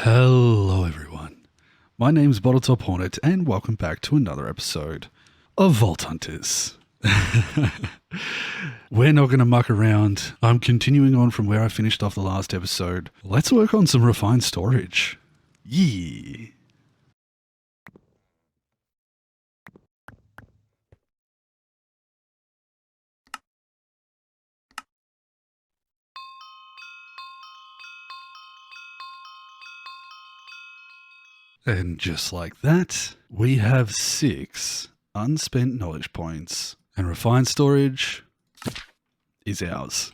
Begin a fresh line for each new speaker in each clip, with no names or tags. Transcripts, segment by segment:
Hello everyone, my name's Bottletophornet and welcome back to another episode of Vault Hunters. We're not going to muck around. I'm continuing on from where I finished off the last episode. Let's work on some refined storage. Yeah. And just like that, we have 6 unspent knowledge points, and refined storage is ours.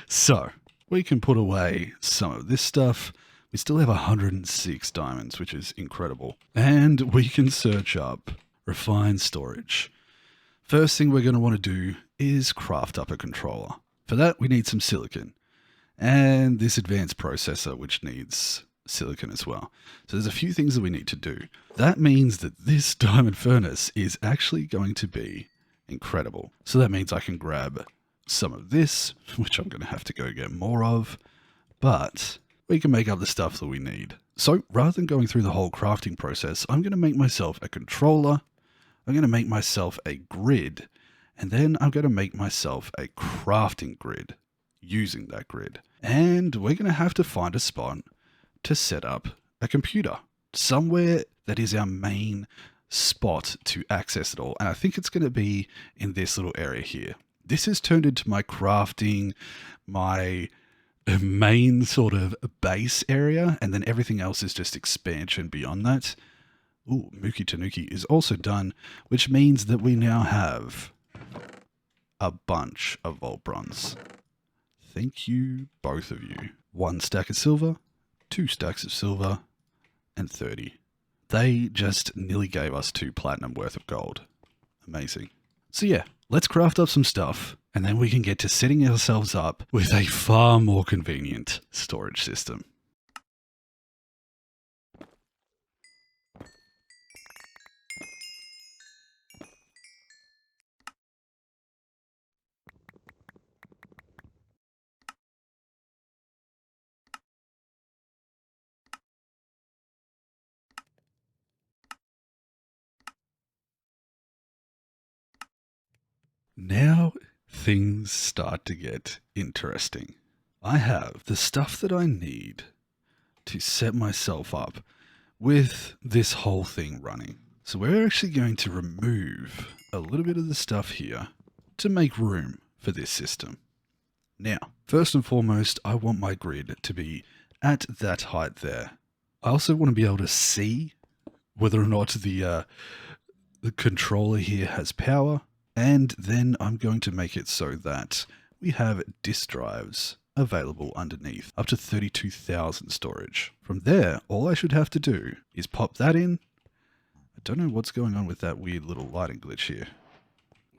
So, we can put away some of this stuff. We still have 106 diamonds, which is incredible. And we can search up refined storage. First thing we're going to want to do is craft up a controller. For that, we need some silicon. And this advanced processor, which needs silicon as well. So there's a few things that we need to do. That means that this diamond furnace is actually going to be incredible. So that means I can grab some of this, which I'm going to have to go get more of, but we can make up the stuff that we need. So rather than going through the whole crafting process, I'm going to make myself a controller, I'm going to make myself a grid, and then I'm going to make myself a crafting grid using that grid. And we're going to have to find a spot to set up a computer somewhere that is our main spot to access it all. And I think it's going to be in this little area here. This has turned into my crafting, my main sort of base area, and then everything else is just expansion beyond that. Ooh, Mookie Tanuki is also done, which means that we now have a bunch of Vault Bronze. Thank you, both of you. 1 stack of silver, 2 stacks of silver, and 30. They just nearly gave us 2 platinum worth of gold. Amazing. So yeah, let's craft up some stuff, and then we can get to setting ourselves up with a far more convenient storage system. Now things start to get interesting. I have the stuff that I need to set myself up with this whole thing running. So we're actually going to remove a little bit of the stuff here to make room for this system. Now, first and foremost, I want my grid to be at that height there. I also want to be able to see whether or not the controller here has power. And then I'm going to make it so that we have disk drives available underneath, up to 32,000 storage. From there, all I should have to do is pop that in. I don't know what's going on with that weird little lighting glitch here.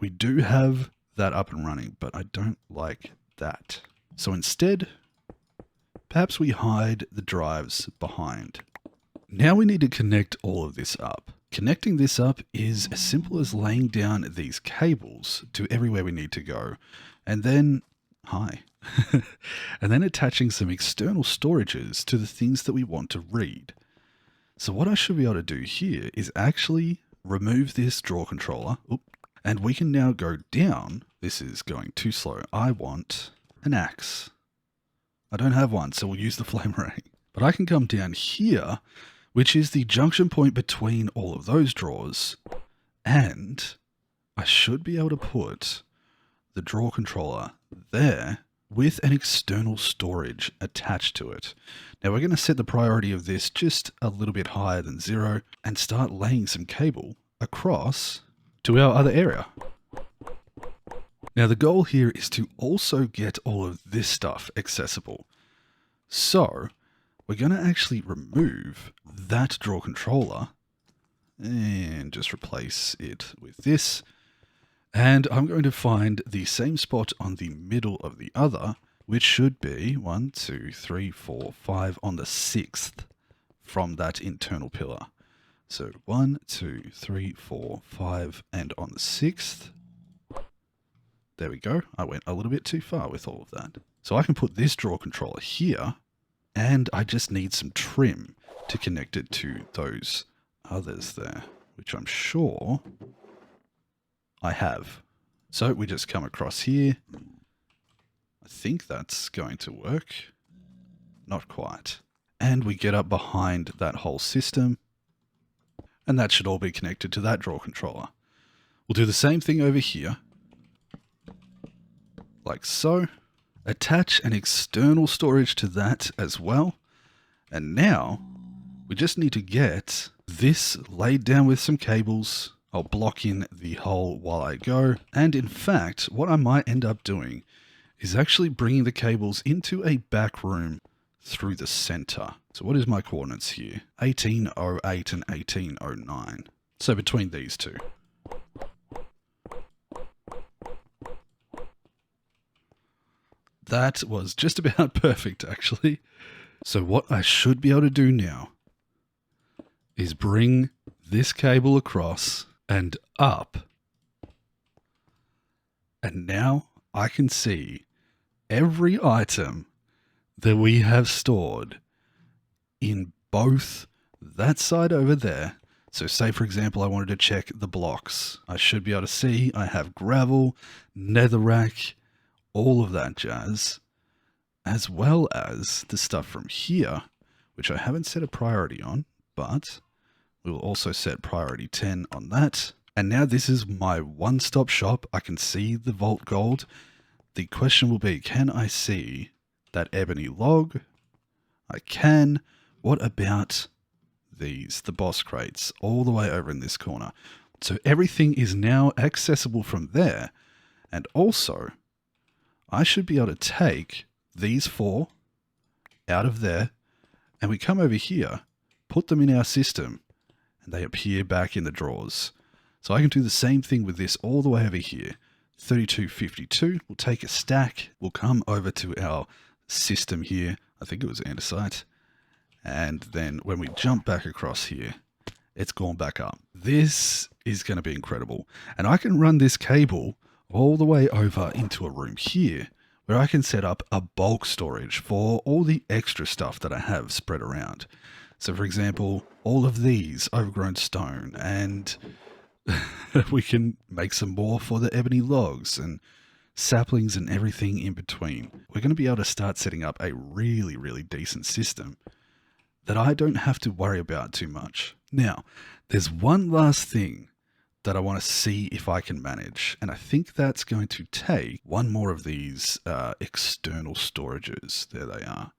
We do have that up and running, but I don't like that. So instead, perhaps we hide the drives behind. Now we need to connect all of this up. Connecting this up is as simple as laying down these cables to everywhere we need to go, and then, and then attaching some external storages to the things that we want to read. So what I should be able to do here is actually remove this drawer controller, and we can now go down. This is going too slow. I want an axe. I don't have one, so we'll use the flame ray. But I can come down here, which is the junction point between all of those drawers, and I should be able to put the drawer controller there with an external storage attached to it. Now we're going to set the priority of this just a little bit higher than 0 and start laying some cable across to our other area. Now the goal here is to also get all of this stuff accessible. So we're going to actually remove that drawer controller and just replace it with this. And I'm going to find the same spot on the middle of the other, which should be 1, 2, 3, 4, 5 on the 6th from that internal pillar. So 1, 2, 3, 4, 5, and on the 6th. There we go. I went a little bit too far with all of that. So I can put this drawer controller here, And I just need some trim to connect it to those others there, which I'm sure I have. So we just come across here. I think that's going to work. Not quite. And we get up behind that whole system. And that should all be connected to that draw controller. We'll do the same thing over here. Like so. Attach an external storage to that as well. And now we just need to get this laid down with some cables. I'll block in the hole while I go. And in fact, what I might end up doing is actually bringing the cables into a back room through the center. So what is my coordinates here? 1808 and 1809. So between these two. That was just about perfect, actually. So what I should be able to do now is bring this cable across and up. And now I can see every item that we have stored in both that side over there. So say, for example, I wanted to check the blocks. I should be able to see I have gravel, netherrack, all of that jazz, as well as the stuff from here, which I haven't set a priority on, but we'll also set priority 10 on that. And now this is my one-stop shop. I can see the vault gold. The question will be, can I see that ebony log? I can. What about these, the boss crates, all the way over in this corner? So everything is now accessible from there. And also, I should be able to take these 4 out of there, and we come over here, put them in our system, and they appear back in the drawers. So I can do the same thing with this all the way over here. 3252, we'll take a stack, we'll come over to our system here, I think it was andesite, and then when we jump back across here, it's gone back up. This is going to be incredible. And I can run this cable all the way over into a room here where I can set up a bulk storage for all the extra stuff that I have spread around. So for example, all of these overgrown stone, and we can make some more for the ebony logs and saplings and everything in between. We're going to be able to start setting up a really, really decent system that I don't have to worry about too much. Now, there's one last thing that I want to see if I can manage, and I think that's going to take one more of these external storages. There they are.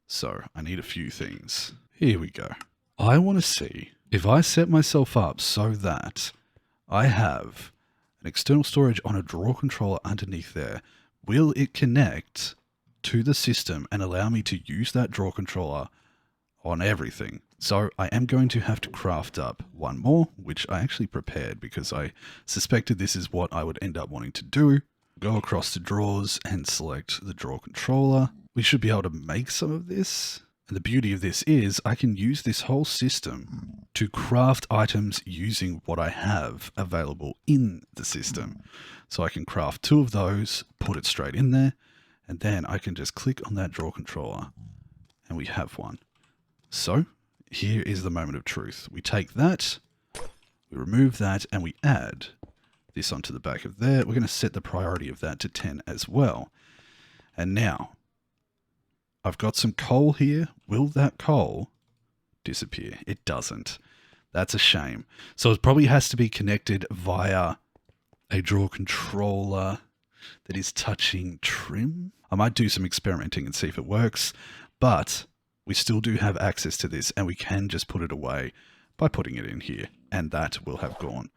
So I need a few things. Here we go. I want to see if I set myself up so that I have an external storage on a drawer controller underneath there. Will it connect to the system and allow me to use that drawer controller on everything? So I am going to have to craft up one more, which I actually prepared because I suspected this is what I would end up wanting to do. Go across to drawers and select the drawer controller. We should be able to make some of this. And the beauty of this is I can use this whole system to craft items using what I have available in the system. So I can craft 2 of those, put it straight in there, and then I can just click on that drawer controller and we have one. So here is the moment of truth. We take that, we remove that, and we add this onto the back of there. We're going to set the priority of that to 10 as well. And now I've got some coal here. Will that coal disappear? It doesn't. That's a shame. So it probably has to be connected via a drawer controller that is touching trim. I might do some experimenting and see if it works, but we still do have access to this, and we can just put it away by putting it in here, and that will have gone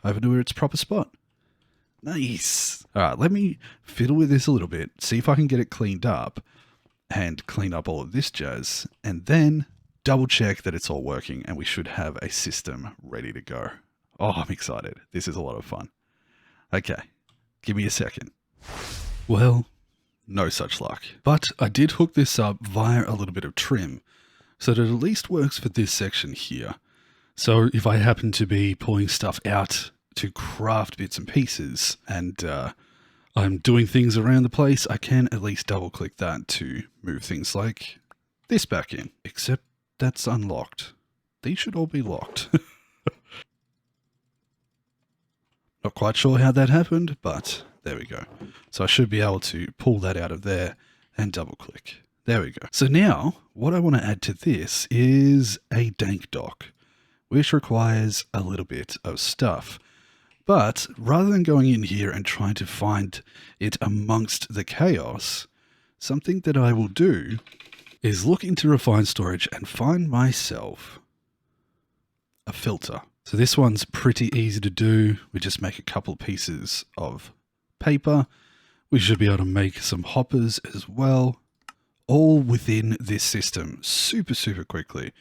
over to its proper spot. Nice. All right, let me fiddle with this a little bit, see if I can get it cleaned up, and clean up all of this jazz, and then double check that it's all working, and we should have a system ready to go. Oh, I'm excited. This is a lot of fun. Okay, give me a second. Well, no such luck. But I did hook this up via a little bit of trim, so that it at least works for this section here. So if I happen to be pulling stuff out to craft bits and pieces, and I'm doing things around the place, I can at least double click that to move things like this back in, except that's unlocked. These should all be locked. Not quite sure how that happened, but there we go. So I should be able to pull that out of there and double click. There we go. So now what I want to add to this is a dank dock, which requires a little bit of stuff. But rather than going in here and trying to find it amongst the chaos, something that I will do is look into refined storage and find myself a filter. So this one's pretty easy to do. We just make a couple pieces of paper. We should be able to make some hoppers as well, all within this system super, super quickly.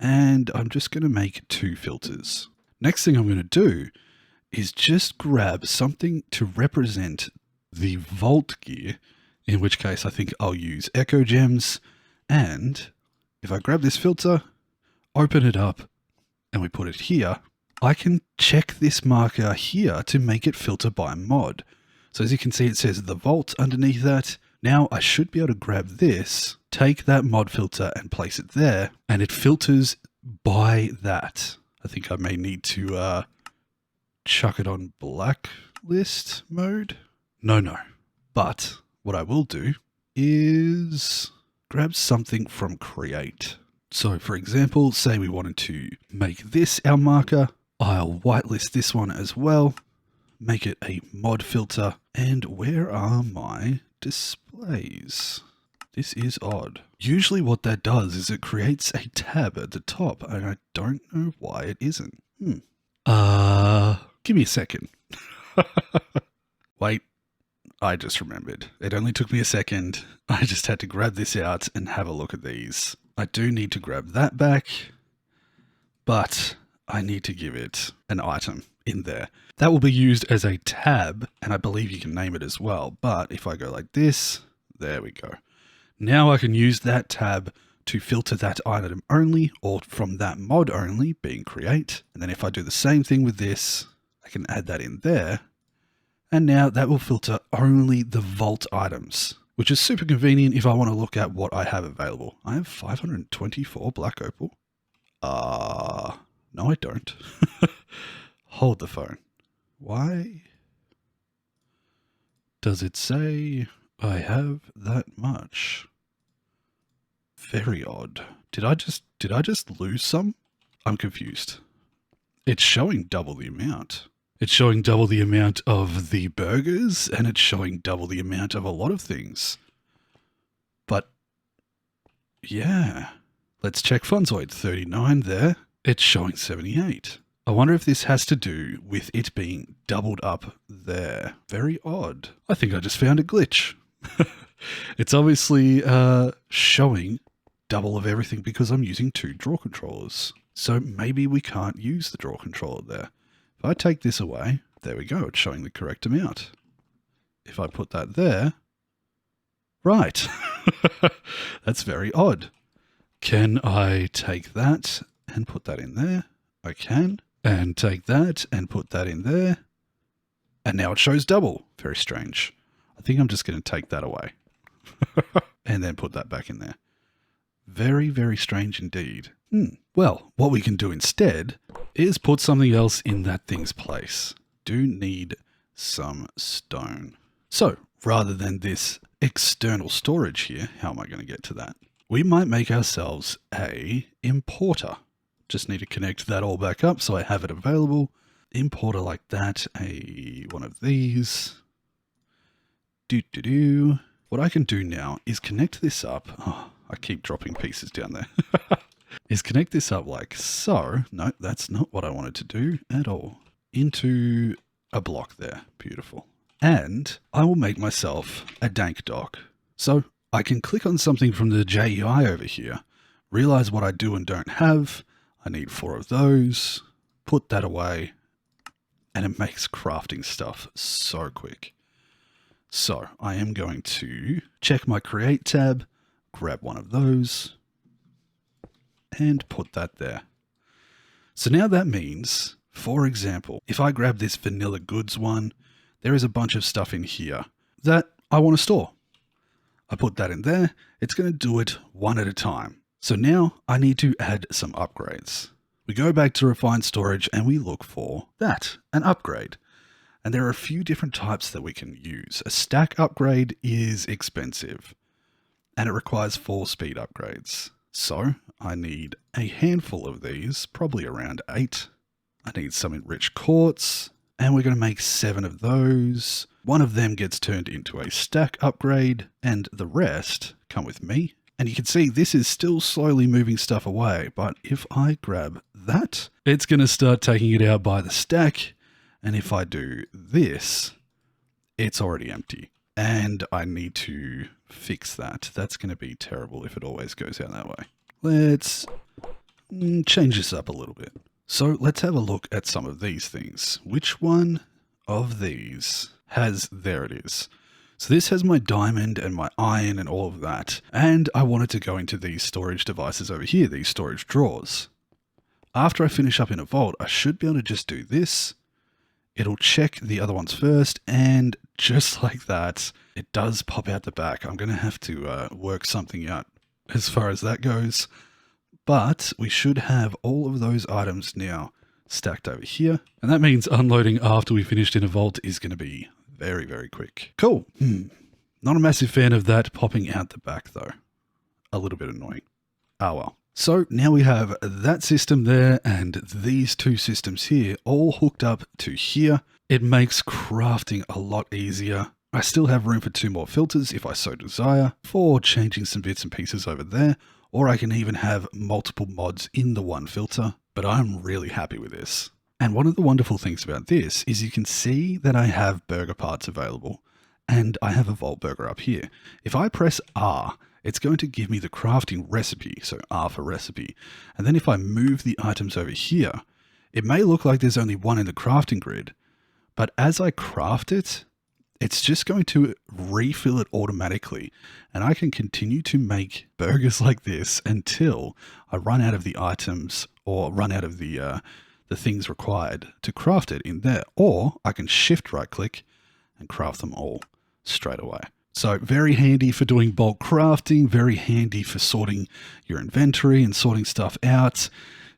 And I'm just going to make 2 filters. Next thing I'm going to do is just grab something to represent the vault gear, in which case I think I'll use echo gems. And if I grab this filter, open it up, and we put it here, I can check this marker here to make it filter by mod. So as you can see, it says the vault underneath that. Now I should be able to grab this, take that mod filter and place it there, and it filters by that. I think I may need to chuck it on blacklist mode. No. But what I will do is grab something from create. So for example, say we wanted to make this our marker. I'll whitelist this one as well, make it a mod filter. And where are my displays? This is odd. Usually what that does is it creates a tab at the top, and I don't know why it isn't. Give me a second. Wait, I just remembered. It only took me a second. I just had to grab this out and have a look at these. I do need to grab that back, but I need to give it an item in there. That will be used as a tab, and I believe you can name it as well. But if I go like this, there we go. Now I can use that tab to filter that item only, or from that mod only, being create. And then if I do the same thing with this, I can add that in there. And now that will filter only the vault items, which is super convenient if I want to look at what I have available. I have 524 black opal. No, I don't. Hold the phone. Why does it say I have that much? Very odd. Did I just lose some? I'm confused. It's showing double the amount. It's showing double the amount of the burgers, and it's showing double the amount of a lot of things. But yeah, let's check Funzoid. 39 there. It's showing 78. I wonder if this has to do with it being doubled up there. Very odd. I think I just found a glitch. It's obviously showing double of everything because I'm using 2 draw controllers. So maybe we can't use the draw controller there. If I take this away, there we go. It's showing the correct amount. If I put that there, right. That's very odd. Can I take that and put that in there? I can. And take that and put that in there. And now it shows double. Very strange. I think I'm just going to take that away. And then put that back in there. Very, very strange indeed. Well, what we can do instead is put something else in that thing's place. Do need some stone. So rather than this external storage here, how am I going to get to that? We might make ourselves a importer. Just need to connect that all back up so I have it available. Importer like that, one of these. What I can do now is connect this up. Oh, I keep dropping pieces down there. Is connect this up like so. No, that's not what I wanted to do at all. Into a block there. Beautiful. And I will make myself a dank dock. So I can click on something from the JEI over here, realize what I do and don't have. I need 4 of those, put that away, and it makes crafting stuff so quick. So I am going to check my create tab, grab one of those, and put that there. So now that means, for example, if I grab this vanilla goods one, there is a bunch of stuff in here that I want to store. I put that in there. It's going to do it one at a time. So now I need to add some upgrades. We go back to refined storage and we look for that, an upgrade. And there are a few different types that we can use. A stack upgrade is expensive and it requires 4 speed upgrades. So I need a handful of these, probably around 8. I need some enriched quartz and we're going to make 7 of those. One of them gets turned into a stack upgrade and the rest come with me. And you can see this is still slowly moving stuff away, but if I grab that, it's going to start taking it out by the stack. And if I do this, it's already empty. And I need to fix that. That's going to be terrible if it always goes out that way. Let's change this up a little bit. So let's have a look at some of these things. Which one of these has, there it is. So this has my diamond and my iron and all of that. And I wanted to go into these storage devices over here, these storage drawers. After I finish up in a vault, I should be able to just do this. It'll check the other ones first. And just like that, it does pop out the back. I'm going to have to work something out as far as that goes. But we should have all of those items now stacked over here. And that means unloading after we finished in a vault is going to be very, very quick. Cool. Not a massive fan of that popping out the back though. A little bit annoying. Ah well. So now we have that system there and these 2 systems here all hooked up to here. It makes crafting a lot easier. I still have room for 2 more filters if I so desire for changing some bits and pieces over there. Or I can even have multiple mods in the one filter. But I'm really happy with this. And one of the wonderful things about this is you can see that I have burger parts available and I have a vault burger up here. If I press R, it's going to give me the crafting recipe. So R for recipe. And then if I move the items over here, it may look like there's only one in the crafting grid, but as I craft it, it's just going to refill it automatically. And I can continue to make burgers like this until I run out of the items or run out of the things required to craft it in there, or I can shift right click and craft them all straight away. So very handy for doing bulk crafting, very handy for sorting your inventory and sorting stuff out.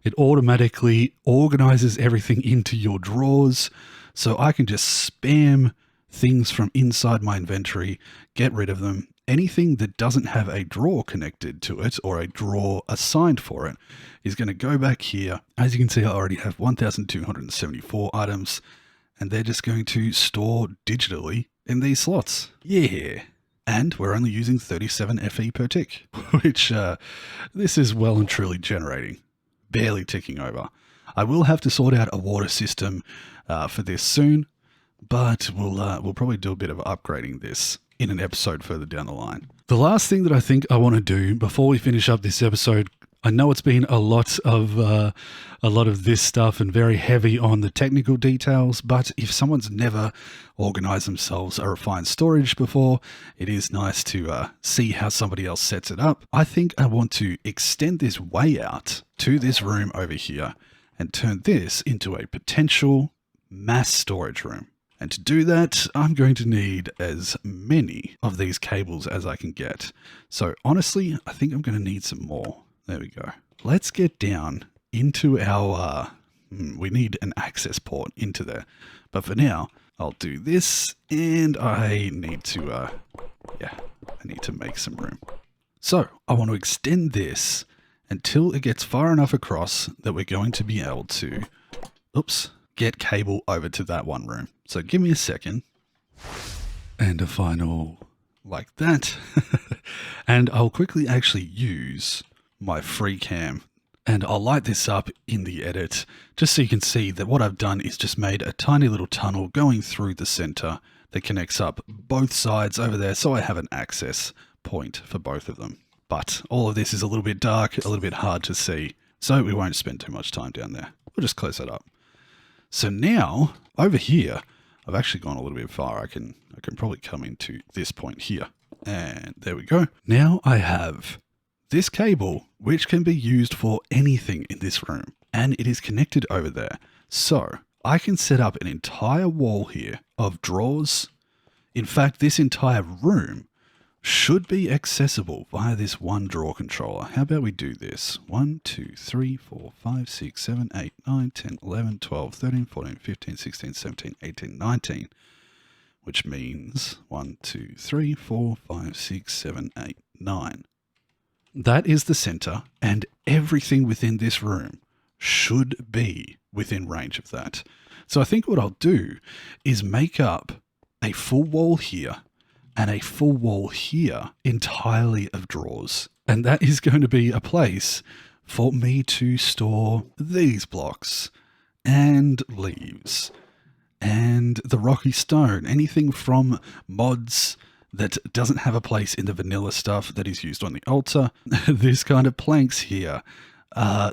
It automatically organizes everything into your drawers. So I can just spam things from inside my inventory, get rid of them. Anything that doesn't have a drawer connected to it or a drawer assigned for it is going to go back here. As you can see, I already have 1,274 items and they're just going to store digitally in these slots. Yeah. And we're only using 37 FE per tick, which this is well and truly generating, barely ticking over. I will have to sort out a water system for this soon, but we'll probably do a bit of upgrading this in an episode further down the line. The last thing that I think I want to do before we finish up this episode, I know it's been a lot of this stuff and very heavy on the technical details, but if someone's never organized themselves a refined storage before, it is nice to see how somebody else sets it up. I think I want to extend this way out to this room over here and turn this into a potential mass storage room. And to do that, I'm going to need as many of these cables as I can get. So honestly, I think I'm going to need some more. There we go. Let's get down into our, we need an access port into there. But for now, I'll do this and I need to, I need to make some room. So I want to extend this until it gets far enough across that we're going to be able to, get cable over to that one room. So give me a second. And a final like that. And I'll quickly actually use my free cam and I'll light this up in the edit just so you can see that what I've done is just made a tiny little tunnel going through the center that connects up both sides over there. So I have an access point for both of them. But all of this is a little bit dark, a little bit hard to see. So we won't spend too much time down there. We'll just close that up. So now over here, I've actually gone a little bit far. I can probably come into this point here and there we go. Now I have this cable, which can be used for anything in this room and it is connected over there. So I can set up an entire wall here of drawers. In fact, this entire room should be accessible via this one drawer controller. How about we do this? 1, 2, 3, 4, 5, 6, 7, 8, 9, 10, 11, 12, 13, 14, 15, 16, 17, 18, 19. Which means 1, 2, 3, 4, 5, 6, 7, 8, 9. That is the center, and everything within this room should be within range of that. So I think what I'll do is make up a full wall here and a full wall here entirely of drawers. And that is going to be a place for me to store these blocks and leaves and the rocky stone, anything from mods that doesn't have a place in the vanilla stuff that is used on the altar, this kind of planks here,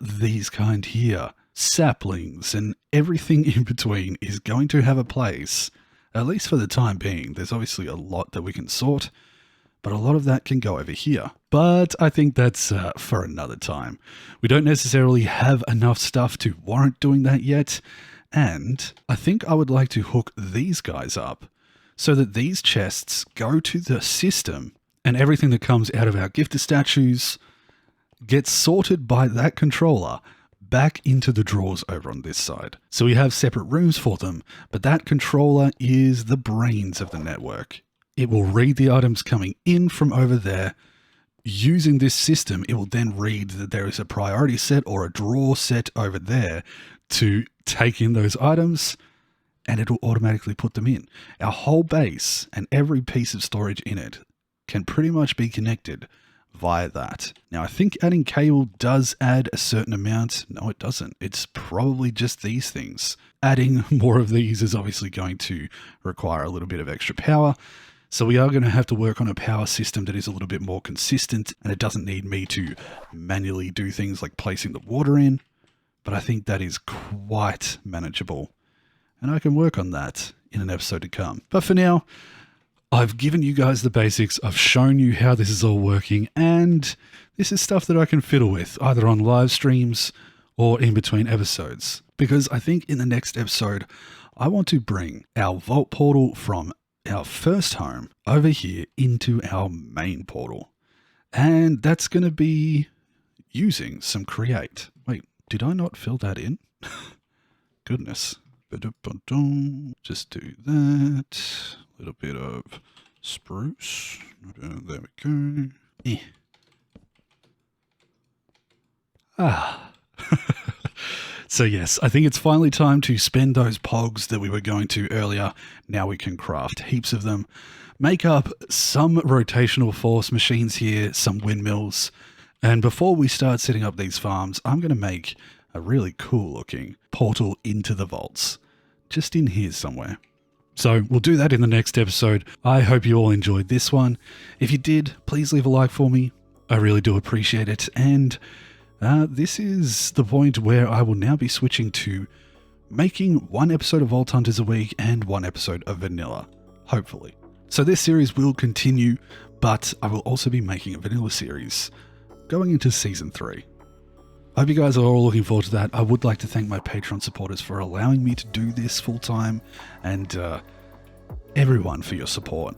these kind here, saplings, and everything in between is going to have a place, at least for the time being. There's obviously a lot that we can sort, but a lot of that can go over here. But I think that's for another time. We don't necessarily have enough stuff to warrant doing that yet, and I think I would like to hook these guys up so that these chests go to the system and everything that comes out of our gifter statues gets sorted by that controller back into the drawers over on this side. So we have separate rooms for them, but that controller is the brains of the network. It will read the items coming in from over there. Using this system, it will then read that there is a priority set or a drawer set over there to take in those items, and it will automatically put them in. Our whole base and every piece of storage in it can pretty much be connected via that. Now, I think adding cable does add a certain amount. No, it doesn't. It's probably just these things. Adding more of these is obviously going to require a little bit of extra power. So we are going to have to work on a power system that is a little bit more consistent, and it doesn't need me to manually do things like placing the water in. But I think that is quite manageable, and I can work on that in an episode to come. But for now, I've given you guys the basics, I've shown you how this is all working, and this is stuff that I can fiddle with, either on live streams or in between episodes. Because I think in the next episode, I want to bring our vault portal from our first home over here into our main portal. And that's going to be using some create. Wait, did I not fill that in? Goodness. Just do that. A little bit of spruce. There we go. So yes, I think it's finally time to spend those pogs that we were going to earlier. Now we can craft heaps of them. Make up some rotational force machines here, some windmills. And before we start setting up these farms, I'm going to make a really cool looking portal into the vaults. Just in here somewhere. So we'll do that in the next episode. I hope you all enjoyed this one. If you did, please leave a like for me. I really do appreciate it. And this is the point where I will now be switching to making one episode of Vault Hunters a week and one episode of Vanilla, hopefully. So this series will continue, but I will also be making a Vanilla series going into Season 3. I hope you guys are all looking forward to that. I would like to thank my Patreon supporters for allowing me to do this full time, and everyone for your support,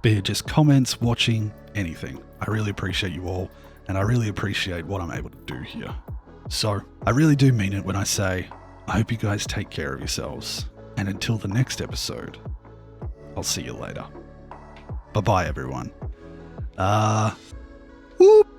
be it just comments, watching, anything. I really appreciate you all, and I really appreciate what I'm able to do here. So I really do mean it when I say I hope you guys take care of yourselves, and until the next episode, I'll see you later. Bye-bye, everyone. Whoop!